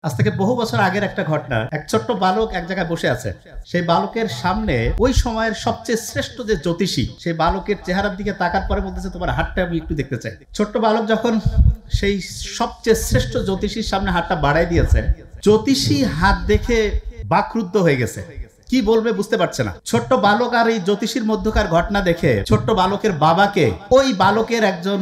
আজ থেকে বহু বছর আগের একটা ঘটনা। এক ছোট্ট বালক এক জায়গায় বসে আছে। সেই বালকের সামনে ওই সময়ের সবচেয়ে শ্রেষ্ঠ যে জ্যোতিষী, সেই বালকের চেহারার দিকে তাকার পরে বলতেছে, তোমার হাতটা আমি একটু দেখতে চাই। ছোট্ট বালক যখন সেই সবচেয়ে শ্রেষ্ঠ জ্যোতিষীর সামনে হাতটা বাড়াই দিয়েছে, জ্যোতিষী হাত দেখে বাকরুদ্ধ হয়ে গেছে। কি বলবে বুঝতে পারছে না। ছোট্ট বালক আর এই জ্যোতিষীর মধ্যকার ঘটনা দেখে ছোট্ট বালকের বাবাকে ওই বালকের একজন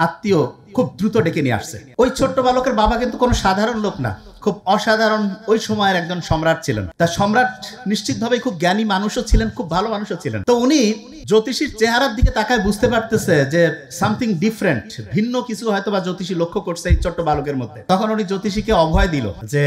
আত্মীয় খুব দ্রুত ডেকে নিয়ে আসছে। ওই ছোট্ট বালকের বাবা কিন্তু কোনো সাধারণ লোক না, খুব অসাধারণ ওই সময়ের একজন সম্রাট ছিলেন। তার সম্রাট নিশ্চিতভাবে খুব জ্ঞানী মানুষও ছিলেন, খুব ভালো মানুষও ছিলেন। তো উনি জ্যোতিষীর চেহারার দিকে তাকায় বুঝতে পারতেছে যে সামথিং ডিফারেন্ট, ভিন্ন কিছু হয়তো বা জ্যোতিষী লক্ষ্য করছে এই ছোট্ট বালকের মধ্যে। তখন উনি জ্যোতিষীকে অভয় দিল যে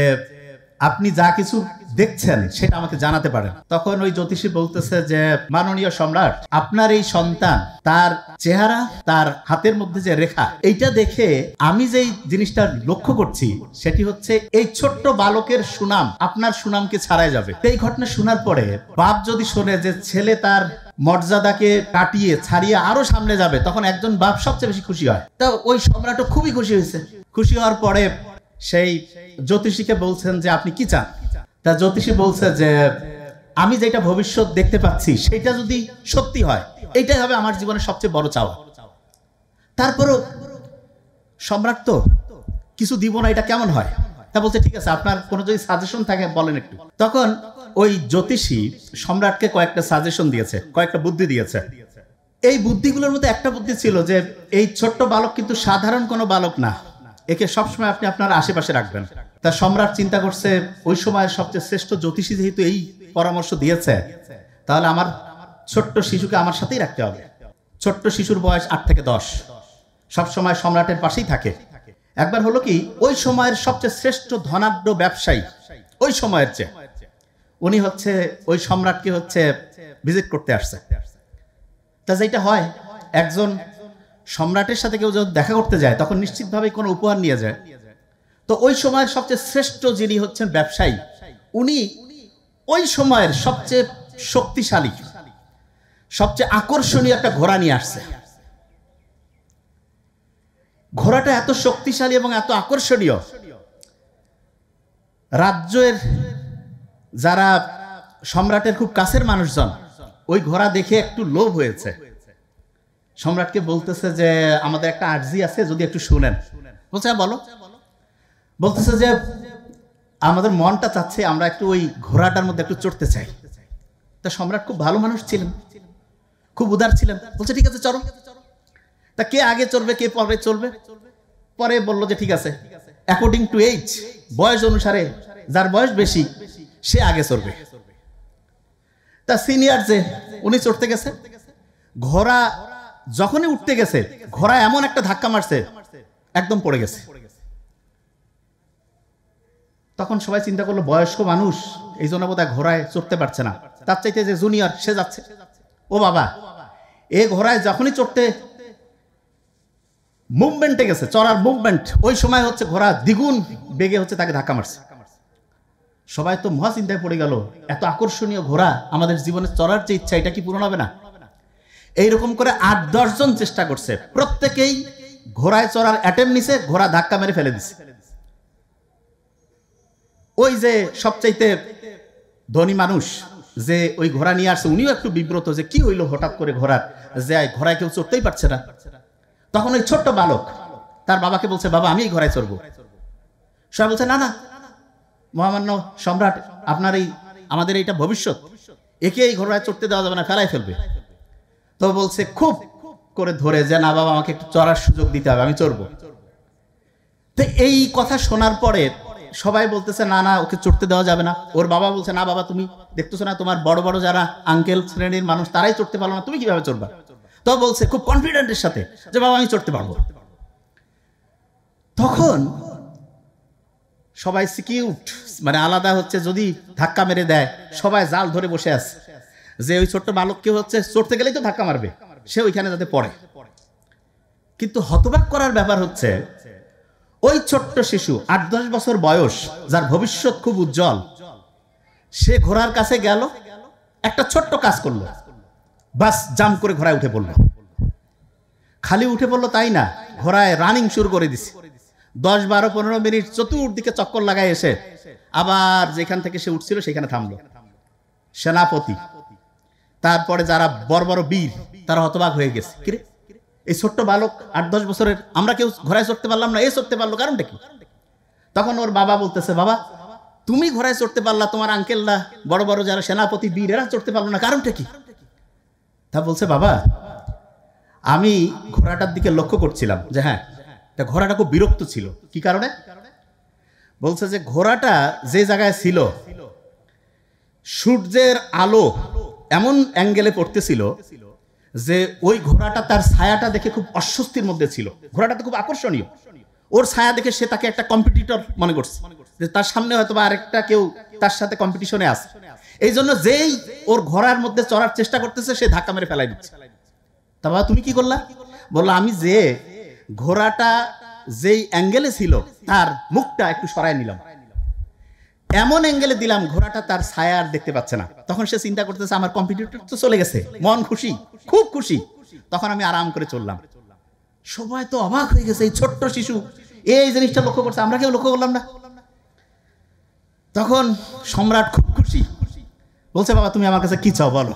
আপনি যা কিছু দেখছেন সেটা আমাকে জানাতে পারেন। তখন ওই জ্যোতিষী বলতেছে যে মাননীয় সম্রাট, আপনার এই সন্তান, তার চেহারা, তার হাতের মধ্যে যে রেখা, এইটা দেখে আমি যেই জিনিসটা লক্ষ্য করছি সেটি হচ্ছে এই ছোট্ট বালকের সুনাম আপনার সুনামকে ছাড়াই যাবে। এই ঘটনা শোনার পরে বাপ যদি শোনে যে ছেলে তার মর্যাদাকে কাটিয়ে ছাড়িয়ে আরো সামনে যাবে, তখন একজন বাপ সবচেয়ে বেশি খুশি হয়। তা ওই সম্রাটও খুবই খুশি হয়েছে। খুশি হওয়ার পরে সেই জ্যোতিষীকে বলছেন যে আপনি কি চান। তা জ্যোতিষী বলছে যে আমি যেটা ভবিষ্যৎ দেখতে পাচ্ছি সেটা যদি সত্যি হয়, এইটাই হবে আমার জীবনের সবচেয়ে বড় চাওয়া। তারপরও সম্রাট তো কিছু দিব না, এটা কেমন হয়? তা বলছে ঠিক আছে, আপনার কোনো যদি সাজেশন থাকে বলেন একটু। তখন ওই জ্যোতিষী সম্রাটকে কয়েকটা সাজেশন দিয়েছে, কয়েকটা বুদ্ধি দিয়েছে। এই বুদ্ধিগুলোর মধ্যে একটা বুদ্ধি ছিল যে এই ছোট্ট বালক কিন্তু সাধারণ কোনো বালক না, একে সবসময় আপনি আপনার আশেপাশে রাখবেন। তা সম্রাট চিন্তা করছে ওই সময়ের সবচেয়ে শ্রেষ্ঠ জ্যোতিষী যেহেতু এই পরামর্শ দিয়েছে, তাহলে আমার ছোট্ট শিশুকে আমার সাথেই রাখতে হবে। ছোট্ট শিশুর বয়স 8 থেকে 10, সবসময় সম্রাটের পাশেই থাকে। একবার হলো কি, ওই সময়ের সবচেয়ে শ্রেষ্ঠ ধনাঢ্য ব্যবসায়ী ওই সময়ের চেয়ে, উনি হচ্ছে ওই সম্রাটকে হচ্ছে ভিজিট করতে আসছে। তা যেটা হয়, একজন সম্রাটের সাথে কেউ যখন দেখা করতে যায় তখন নিশ্চিতভাবে কোনো উপহার নিয়ে যায়। তো ওই সময়ের সবচেয়ে শ্রেষ্ঠ যিনি হচ্ছেন ব্যবসায়ী, উনি ওই সময়ের সবচেয়ে শক্তিশালী, সবচেয়ে আকর্ষণীয় একটা ঘোড়া নিয়ে আসছে। ঘোড়াটা এত শক্তিশালী এবং এত আকর্ষণীয়, রাজ্যের যারা সম্রাটের খুব কাছের মানুষজন ওই ঘোড়া দেখে একটু লোভ হয়েছে। সম্রাটকে বলতেছে যে আমাদের একটা আর্জি আছে, যদি একটু শুনেন। বলছে বলো। বলতেছে যে আমাদের মনটা চাচ্ছে আমরা একটু ওই ঘোড়াটার মধ্যে একটু চড়তে চাই। তা সম্রাট খুব ভালো মানুষ ছিলেন, খুব উদার ছিলেন। বলছে ঠিক আছে চলো। তা কে আগে চড়বে কে পরে চলবে? পরে বললো যে ঠিক আছে, অ্যাকর্ডিং টু এজ, বয়স অনুসারে যার বয়স বেশি সে আগে চড়বে। তা সিনিয়র যে উনি চড়তে গেছে, ঘোড়া যখনই উঠতে গেছে ঘোড়া এমন একটা ধাক্কা মারছে একদম পড়ে গেছে। তখন সবাই চিন্তা করলো বয়স্ক মানুষ, এই জন্য বোধহয় ঘোড়ায় চড়তে পারছে না, তার চাইতে যে জুনিয়র সে যাচ্ছে। ও বাবা, এ ঘোড়ায় যখনই চড়তে মুভমেন্টে গেছে, চড়ার মুভমেন্ট, ওই সময় হচ্ছে ঘোড়া দ্বিগুণ বেগে হচ্ছে তাকে ধাক্কা মারছে। সবাই তো মহা চিন্তায় পড়ে গেল, এত আকর্ষণীয় ঘোড়া, আমাদের জীবনে চড়ার যে ইচ্ছা এটা কি পূরণ হবে না? এইরকম করে 8-10 জন চেষ্টা করছে, প্রত্যেকেই ঘোড়ায় চড়ার অ্যাটেম্প নিছে, ঘোড়া ধাক্কা মেরে ফেলে দিছে। ওই যে সবচাইতে ধনী মানুষ যে ওই ঘোড়া নিয়ে আসছে, উনিও একটু বিব্রত যে কি হইলো হঠাৎ করে ঘোড়ার, যে ঘোড়ায় কেউ চড়তেই পারছে না। তখন ওই ছোট্ট বালক তার বাবাকে বলছে, বাবা আমি এই ঘোড়ায় চড়বো। সবাই বলছে না না মহামান্য সম্রাট, আপনার এই আমাদের এইটা ভবিষ্যৎ, একে এই ঘোড়ায় চড়তে দেওয়া যাবে না, ফেলাই ফেলবে। তো বলছে খুব করে ধরে যে না বাবা আমাকে একটু চড়ার সুযোগ দিতে হবে, আমি চড়বো। তো এই কথা শোনার পরে সবাই বলতেছে না না ওকে চড়তে দেওয়া যাবে না। ওর বাবা বলছে না বাবা, তুমি দেখতেছো না তোমার বড় বড় যারা আঙ্কেল শ্রেণীর মানুষ তারাই চড়তে পারলো না, তুমি কিভাবে চড়বা? তো বলছে খুব কনফিডেন্টের সাথে যে বাবা আমি চড়তে পারবো। তখন সবাই সিকিউট, মানে আলাদা হচ্ছে, যদি ধাক্কা মেরে দেয় সবাই জাল ধরে বসে আছে যে ওই ছোট্ট বালককে হচ্ছে চড়তে গেলেই তো ধাক্কা মারবে, সে ওইখানে যাতে পড়ে। কিন্তু হতবাক করার ব্যাপার হচ্ছে ওই ছোট্ট শিশু 8-10 বছর বয়স, যার ভবিষ্যৎ খুব উজ্জ্বল, সে ঘোড়ার কাছে গেল, একটা ছোট্ট কাজ করলো, বাস জাম্প করে ঘোড়ায় উঠে পড়লো। খালি উঠে পড়লো তাই না, ঘোড়ায় রানিং শুরু করে দিছে। 10-12-15 মিনিট চতুর্দিকে চক্কর লাগায় এসে আবার যেখান থেকে সে উঠছিল সেখানে থামলো। সেনাপতি, তারপরে যারা বড় বড় বীর, তারা হতবাক হয়ে গেছে, কিরে এই ছোট্ট বালক 8-10 বছরের, আমরা কেউ ঘোড়ায় চড়তে পারলাম না, এ চড়তে পারলো, কারণটা কি? তখন ওর বাবা বলতেছে, বাবা তুমি ঘোড়ায় চড়তে পারলা, তোমার আঙ্কেলরা বড় বড় যারা সেনাপতি বীর এরা চড়তে পারলো না, কারণটা কি? তা বলছে, বাবা আমি ঘোড়াটার দিকে লক্ষ্য করছিলাম যে হ্যাঁ ঘোড়াটা খুব বিরক্ত ছিল। কি কারণে? বলছে যে ঘোড়াটা যে জায়গায় ছিল সূর্যের আলো এমন অ্যাঙ্গেলে পড়তেছিল যে ওই ঘোড়াটা তার ছায়াটা দেখে খুব অস্বস্তির মধ্যে ছিল। ঘোড়াটা তো খুব আকর্ষণীয়, ওর ছায়া দেখে সে তাকে একটা কম্পিটিটর মনে করছে, যে তার সামনে হয়তো বা আরেকটা কেউ তার সাথে কম্পিটিশনে আছে। এই জন্য যেই ওর ঘোড়ার মধ্যে চড়ার চেষ্টা করতেছে সে ধাক্কা মেরে ফেলাই দিচ্ছে। তা বাবা তুমি কি করলা? বললো, আমি যে ঘোড়াটা যেই অ্যাঙ্গেলে ছিল তার মুখটা একটু সরায় নিলাম, এমন অ্যাঙ্গেলে দিলাম ঘোড়াটা তার ছায়া আর দেখতে পাচ্ছে না। তখন সে চিন্তা করতেছে আমার কম্পিটিটর তো চলে গেছে, মন খুশি, খুব খুশি। তখন আমি আরাম করে চললাম। সবাই তো অবাক হয়ে গেছে, এই ছোট্ট শিশু এই জিনিসটা লক্ষ্য করছে, আমরা কেউ লক্ষ্য করলাম না। তখন সম্রাট খুব খুশি, বলছে, বাবা তুমি আমার কাছে কি চাও বলো।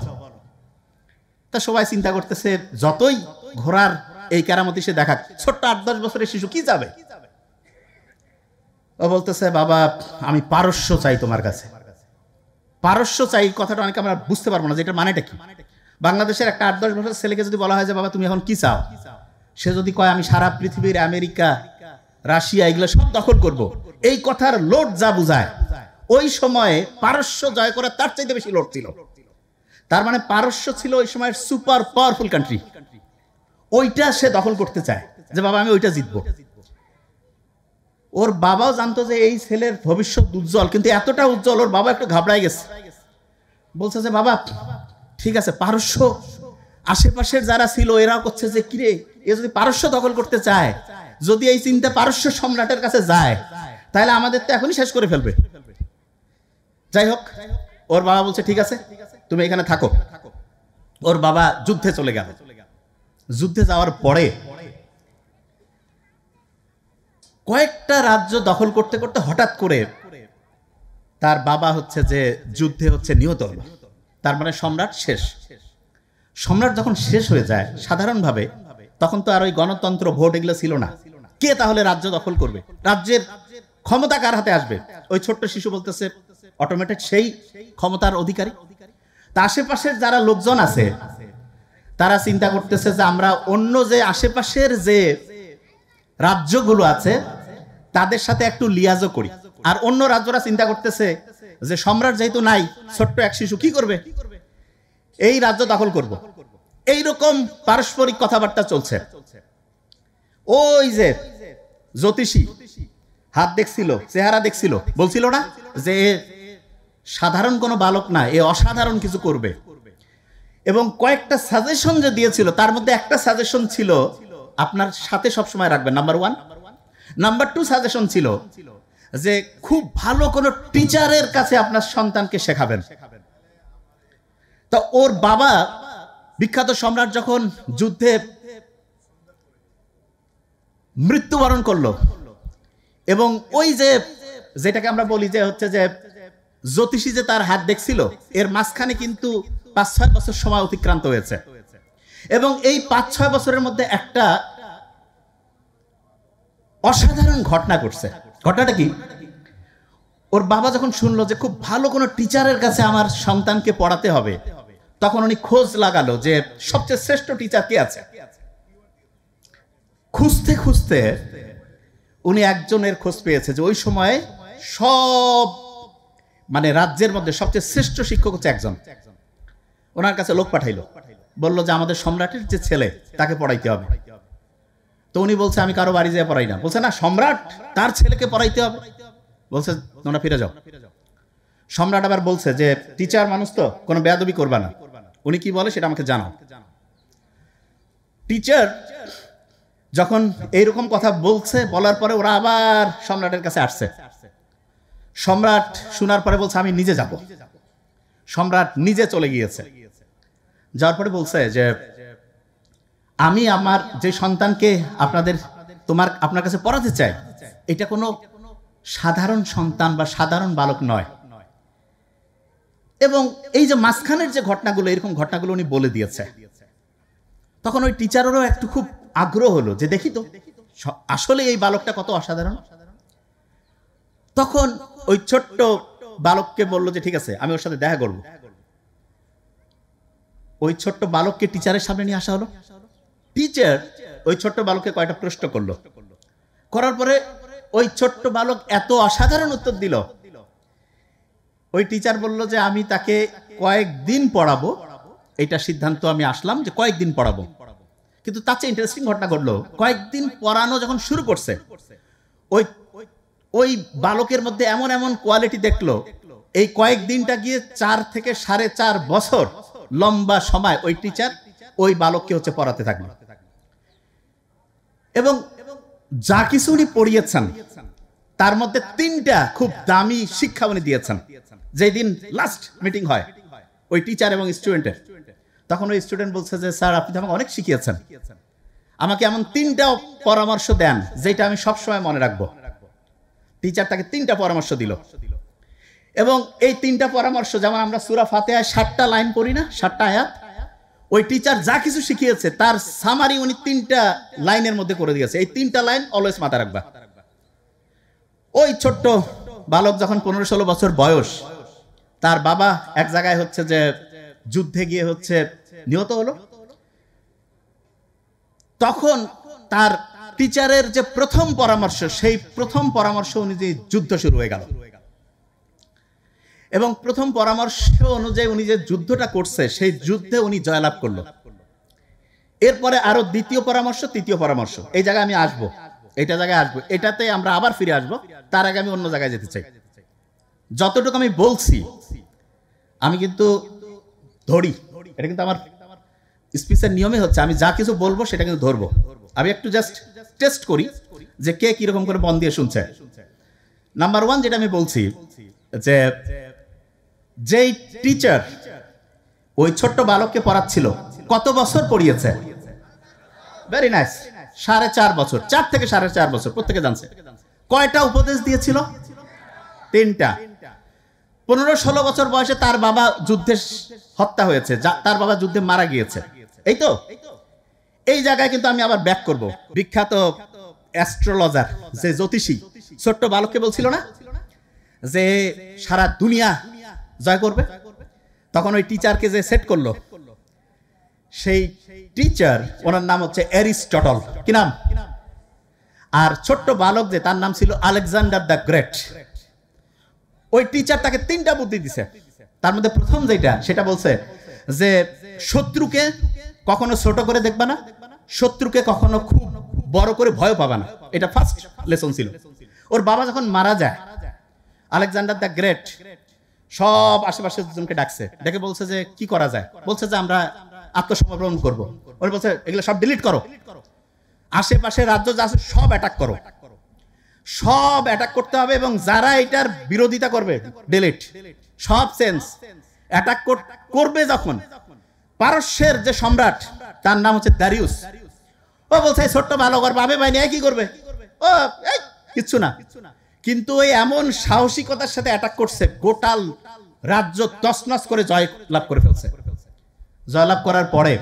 তা সবাই চিন্তা করতেছে যতই ঘোড়ার এই কেরামতি সে দেখাক, ছোট্ট 8-10 বছরের শিশু কি যাবে। ও বলতেছে, বাবা আমি পারস্য চাই তোমার কাছে। পারস্য চাই কথাটা অনেকে আমরা বুঝতে পারবো না যে এটা মানেটা কি। বাংলাদেশের একটা 8-10 বছরের ছেলেকে যদি বলা হয় যে বাবা তুমি এখন কি চাও, সে যদি কয় আমি সারা পৃথিবীর আমেরিকা, রাশিয়া এগুলো সব দখল করব, এই কথার লোড যা বুঝায়, ওই সময়ে পারস্য জয় করার তার চাইতে বেশি লোড ছিল। তার মানে পারস্য ছিল ওই সময়ের সুপার পাওয়ারফুল কান্ট্রি, ওইটা সে দখল করতে চায় যে বাবা আমি ওইটা জিতবো। ওর বাবাও জানতো যে এই ছেলের ভবিষ্যৎ উজ্জ্বল, কিন্তু এতটা উজ্জ্বল ওর বাবা একটু ঘাবড়ায় গেছে। বলছে যে বাবা ঠিক আছে, পারস্য আশেপাশের যারা ছিল এরাও করছে যে কিরে এ যদি পারস্য দখল করতে চায়, যদি এই চিন্তা পারস্য সম্রাটের কাছে যায় তাহলে আমাদের তো এখনই শেষ করে ফেলবে। যাই হোক, ওর বাবা বলছে ঠিক আছে তুমি এখানে থাকো। ওর বাবা যুদ্ধে চলে গেল। যুদ্ধে যাওয়ার পরে কয়েকটা রাজ্য দখল করতে করতে হঠাৎ করে তার বাবা হচ্ছে যে যুদ্ধে হচ্ছে নিহত হলো। তার মানে সম্রাট শেষ। সম্রাট যখন শেষ হয়ে যায় সাধারণভাবে তখন তো আর ওই গণতন্ত্র ভোট এগুলো ছিল না। কে তাহলে রাজ্য দখল করবে? রাজ্যের ক্ষমতা কার হাতে আসবে? ওই ছোট্ট শিশু বলতেছে অটোমেটেড সেই ক্ষমতার অধিকারী। তা আশেপাশের যারা লোকজন আছে তারা চিন্তা করতেছে যে আমরা অন্য যে আশেপাশের যে রাজ্যগুলো আছে তাদের সাথে একটু লিয়াজও করি। আর অন্য রাজ্যরা চিন্তা করতেছে যে সম্রাট যেহেতু নাই, ছোট্ট এক শিশু কি করবে, এই রাজ্য দখল করব। এইরকম পারস্পরিক কথাবার্তা চলছে। ওই যে জ্যোতিষী হাত দেখছিল, চেহারা দেখছিল, বলছিল না যে সাধারণ কোনো বালক না, এ অসাধারণ কিছু করবে। এবং কয়েকটা সাজেশন যে দিয়েছিল তার মধ্যে একটা সাজেশন ছিল আপনার সাথে সবসময় রাখবেন, নাম্বার 1। নাম্বার 2 সাজেশন ছিল যে খুব ভালো কোনো টিচারের কাছে আপনার সন্তানকে শেখাবেন। তা ওর বাবা বিখ্যাত সম্রাট যখন যুদ্ধে মৃত্যুবরণ করলো এবং ওই যে যেটাকে আমরা বলি যে হচ্ছে যে জ্যোতিষী যে তার হাত দেখছিল, এর মাঝখানে কিন্তু 5-6 বছর সময় অতিক্রান্ত হয়েছে। এবং এই 5-6 বছরের মধ্যে একটা অসাধারণ ঘটনা ঘটছে। ঘটনাটা কি? ওর বাবা যখন শুনলো যে খুব ভালো কোনো টিচারের কাছে আমার সন্তানকে পড়াতে হবে, তখন উনি খোঁজ লাগালো যে সবচেয়ে শ্রেষ্ঠ টিচার কে আছে। খুঁজতে খুঁজতে উনি একজনের খোঁজ পেয়েছে যে ওই সময় সব মানে রাজ্যের মধ্যে সবচেয়ে শ্রেষ্ঠ শিক্ষক হচ্ছে একজন। ওনার কাছে লোক পাঠাইলো, বললো যে আমাদের সম্রাটের যে ছেলে তাকে পড়াইতে হবে। তো উনি বলছে আমি কারো বাড়ি যেয়ে পড়াই না। বলছে না, সম্রাট তার ছেলেকে পড়াইতে হবে। বলছে তোমরা ফিরে যাও। সম্রাট আবার বলছে যে টিচার মানুষ তো, কোনো বেয়াদবি করবা না। উনি কি বলে সেটা আমাকে জানাও। টিচার যখন এইরকম কথা বলছে, বলার পরে ওরা আবার সম্রাটের কাছে আসছে। সম্রাট শোনার পরে বলছে আমি নিজে যাব। সম্রাট নিজে চলে গিয়েছে। যাওয়ার পরে বলছে যে আমি আমার যে সন্তানকে আপনার কাছে পড়াতে চাই, এটা কোনো সাধারণ সন্তান বা সাধারণ বালক নয়। এবং এই যে মাঝখানের যে ঘটনাগুলো, এরকম ঘটনাগুলো উনি বলে দিয়েছে। তখন ওই টিচারেরও একটু খুব আগ্রহ হলো যে দেখি তো আসলে এই বালকটা কত অসাধারণ। তখন ওই ছোট্ট বালককে বলল যে ঠিক আছে, আমি ওর সাথে দেখা করব। ওই ছোট্ট বালককে টিচারের সামনে নিয়ে আসা হলো। টিচার ওই ছোট্ট বালককে কয়েকটা প্রশ্ন করলো, করার পরে ওই ছোট্ট বালক এত অসাধারণ উত্তর দিল। ওই টিচার বলল যে আমি তাকে কয়েকদিন পড়াবো, এটা সিদ্ধান্ত আমি আসলাম যে কয়েকদিন পড়াবো। কিন্তু তার চেয়ে ইন্টারেস্টিং ঘটনা ঘটলো, কয়েকদিন পড়ানো যখন শুরু করছে, ওই ওই বালকের মধ্যে এমন এমন কোয়ালিটি দেখলো, এই কয়েকদিনটা গিয়ে 4 থেকে 4.5 বছর লম্বা সময় ওই টিচার ওই বালককে হচ্ছে পড়াতে থাকলো। এবং যা কিছু উনি পড়িয়েছেন তার মধ্যে 3টা খুব দামি শিক্ষা উনি দিয়েছেন। যেদিন লাস্ট মিটিং হয় ওই টিচার এবং স্টুডেন্টের, তখন ওই স্টুডেন্ট বলছে যে স্যার আপনি আমাকে অনেক শিখিয়েছেন, আমাকে এমন 3টা পরামর্শ দেন যেটা আমি সবসময় মনে রাখবো। টিচার তাকে 3টা পরামর্শ দিল। এবং এই 3টা পরামর্শ, যেমন আমরা সূরা ফাতিহায় 7টা লাইন পড়ি না, 7টা আয়াত, ওই টিচার যা কিছু শিখিয়েছে তার সামারি উনি 3টা লাইনের মধ্যে করে দিয়েছে। এই 3টা লাইন অলওয়েজ মাথা রাখবা। ওই ছোট্ট বালক যখন 15-16 বছর বয়স, তার বাবা এক জায়গায় হচ্ছে যে যুদ্ধে গিয়ে হচ্ছে নিহত হলো। তখন তার টিচারের যে প্রথম পরামর্শ, সেই প্রথম পরামর্শ অনুযায়ী যুদ্ধ শুরু হয়ে গেল। এবং প্রথম পরামর্শ অনুযায়ী উনি যে যুদ্ধটা করছে, সেই যুদ্ধে উনি জয়লাভ করলো। এরপরে আরো দ্বিতীয় পরামর্শ, তৃতীয় পরামর্শ, এই জায়গায় আমি আসবো, এটা জায়গায় আসবো, এটাতে আমরা আবার ফিরে আসবো। তার আগে আমি অন্য জায়গায় যেতে চাই। যতটুকু আমি বলছি আমি কিন্তু ধরি, এটা কিন্তু আমার স্পিচের নিয়মে হচ্ছে, আমি যা কিছু বলবো সেটা কিন্তু ধরবো। আমি একটু জাস্ট টেস্ট করি যে কে কিরকম করে মন দিয়ে শুনছে। নাম্বার 1 যেটা আমি বলছি, যে যেই টিচার ওই ছোট্ট বালককে পড়াচ্ছিল কত বছর পড়িয়েছে? ভেরি নাইস, 4.5 বছর, 4 থেকে 4.5 বছর, প্রত্যেকে জানছে। কয়টা উপদেশ দিয়েছিল? 3টা। 15-16 বছর বয়সে তার বাবা যুদ্ধে হত্যা হয়েছে, তার বাবা যুদ্ধে মারা গিয়েছে, এই তো। এই জায়গায় কিন্তু আমি আবার ব্যাক করব। বিখ্যাত অ্যাস্ট্রোলজার, যে জ্যোতিষী, ছোট্ট বালককে বলছিল না যে সারা দুনিয়া জয় করবে, তখন ওই টিচারকে যে সেট করলো, সেই টিচার, ওনার নাম হচ্ছে অ্যারিস্টটল। কি নাম? আর ছোট্ট বালক যে, তার নাম ছিল আলেকজান্ডার দ্য গ্রেট। ওই টিচার তাকে 3টা বুদ্ধি দিছে। তার মধ্যে প্রথম যেটা, সেটা বলছে যে শত্রুকে কখনো ছোট করে দেখবা না, শত্রুকে কখনো খুব বড় করে ভয় পাবা না। এটা ফার্স্ট লেসন ছিল। ওর বাবা যখন মারা যায়, আলেকজান্ডার দ্য গ্রেট সব আশেপাশের জনকে ডাকছে, ডেকে বলছে যে কি করা যায়। বলছে যে আমরা আত্মসমর্পণ করব। ওরা বলছে এগুলো সব ডিলিট করো, আশেপাশে রাজ্য যা আছে সব অ্যাটাক করো, সব অ্যাটাক করতে হবে, এবং যারা এটার বিরোধিতা করবে ডিলিট, সব সেন্স অ্যাটাক করবে। যখন পারস্যের যে সম্রাট, তার নাম হচ্ছে দারিউস, ও বলছে ছোট্ট বালক আর বাবে ভাই নিয়ে কি করবে, ও কিচ্ছু না। কিন্তু ওই এমন সাহসিকতার সাথে অ্যাটাক করছে, গোটাল রাজ্য তছনছ করে জয় লাভ করে ফেলছে। জয়লাভ করার পরে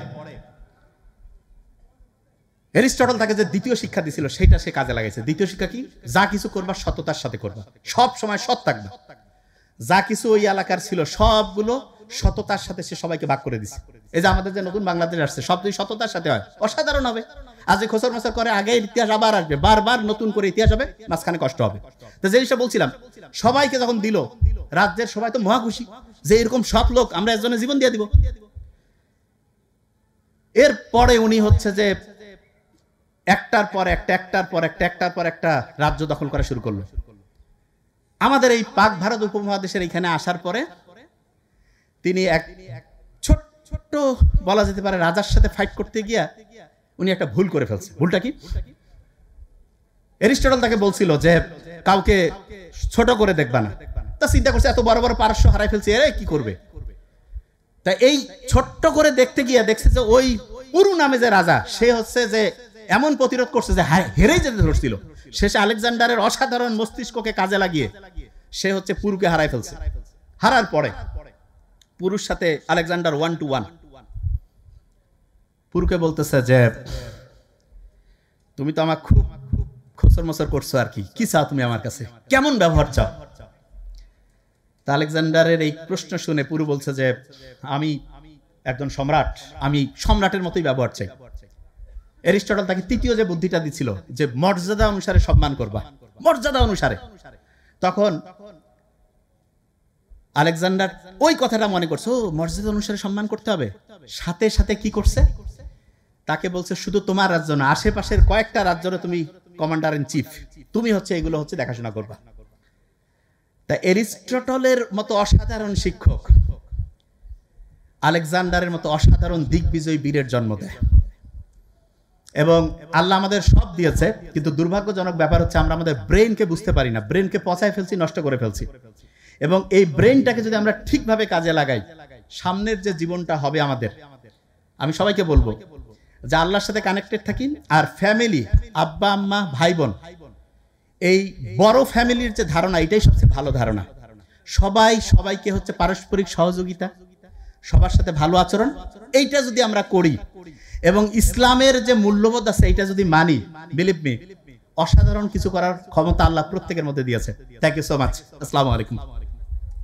অ্যারিস্টটল তাকে যে দ্বিতীয় শিক্ষা দিয়েছিল, সেটা সে কাজে লাগাইছে। দ্বিতীয় শিক্ষা কি? যা কিছু করবা সততার সাথে করবা, সব সময় সৎ থাকবা। যা কিছু ওই এলাকার ছিল সবগুলো সততার সাথে সে সবাইকে ভাগ করে দিছে। এই যে আমাদের যে নতুন বাংলাদেশ আসছে, সব যদি সততার সাথে হয়, অসাধারণ হবে। আজ যে খোসর মোসর করে, আগে ইতিহাস আবার আসবে, বারবার নতুন করে ইতিহাস হবে, মাঝখানে কষ্ট হবে। তো যে জিনিসটা বলছিলাম, সবাইকে যখন দিল, রাজ্যের সবাই তো মহা খুশি যে এরকম সৎ লোক, আমরা একজনের জীবন দিয়ে দিব। এরপরে উনি হচ্ছে যে একটার পর একটা রাজ্য দখল করা শুরু করলো। আমাদের এই পাক ভারত উপমহাদেশের এখানে আসার পরে তিনি এক ছোট্ট বলা যেতে পারে রাজার সাথে ফাইট করতে গিয়া উনি একটা ভুল করে ফেলছে। ভুলটা কি? অ্যারিস্টটল তাকে বলছিল যে কাউকে ছোট করে দেখবা না। তা চিন্তা করছে এত বড় বড় পারস্য হারাই ফেলছে, এরা কি করবে। তা এই ছোট্ট করে দেখতে গিয়া দেখছে যে ওই পুরু নামে যে রাজা, সে হচ্ছে যে এমন প্রতিরোধ করছে যে হেরেই যেতে ধরছিল। শেষে আলেকজান্ডারের অসাধারণ মস্তিষ্ককে কাজে লাগিয়ে সে হচ্ছে পুরুকে হারাই ফেলছে। হারার পরে পুরুর সাথে আলেকজান্ডার 1 to 1 পুরুকে বলতেছে যে তুমি তো আমার খুব খোসর মসর করছো আর কি চাও তুমি আমার কাছে, কেমন ব্যবহার চাও? তা আলেকজান্ডারের এই প্রশ্ন শুনে পুরু বলছে যে আমি একজন সম্রাট, আমি সম্রাটের মতোই ব্যবহার চাই। এরিস্টটল তাকে তৃতীয় যে বুদ্ধিটা দিছিল যে মর্যাদা অনুসারে সম্মান করবা, মর্যাদা অনুসারে। তখন আলেকজান্ডার ওই কথাটা মনে করছে, ও মর্যাদা অনুসারে সম্মান করতে হবে। সাথে সাথে কি করছে, তাকে বলছে শুধু তোমার রাজ্য না, আশেপাশের কয়েকটা রাজ্যের তুমি কমান্ডার ইন চিফ, তুমি হচ্ছে এগুলো হচ্ছে দেখাশোনা করবা। তা এরিস্টটলের মতো অসাধারণ শিক্ষক আলেকজান্ডারের মতো অসাধারণ দিগ্বিজয়ী বীরের জন্ম দেয়। এবং আল্লাহ আমাদের সব দিয়েছে, কিন্তু দুর্ভাগ্যজনক ব্যাপার হচ্ছে আমরা আমাদের ব্রেনকে বুঝতে পারি না, ব্রেনকে পচায় ফেলছি, নষ্ট করে ফেলছি। এবং এই ব্রেনটাকে যদি আমরা ঠিকভাবে কাজে লাগাই, সামনের যে জীবনটা হবে আমাদের, আমি সবাইকে বলবো যে আল্লাহর সাথে কানেক্টেড থাকি। আর ফ্যামিলি, আব্বা আম্মা ভাই বোন, এই বড় ফ্যামিলির যে ধারণা, এটাই সবচেয়ে ভালো ধারণা। সবাইকে হচ্ছে পারস্পরিক সহযোগিতা, সবার সাথে ভালো আচরণ, এইটা যদি আমরা করি এবং ইসলামের যে মূল্যবোধ আছে এইটা যদি মানি, বিলিভ মি, অসাধারণ কিছু করার ক্ষমতা আল্লাহ প্রত্যেকের মধ্যে দিয়েছে। Thank you so much. আসসালামু আলাইকুম।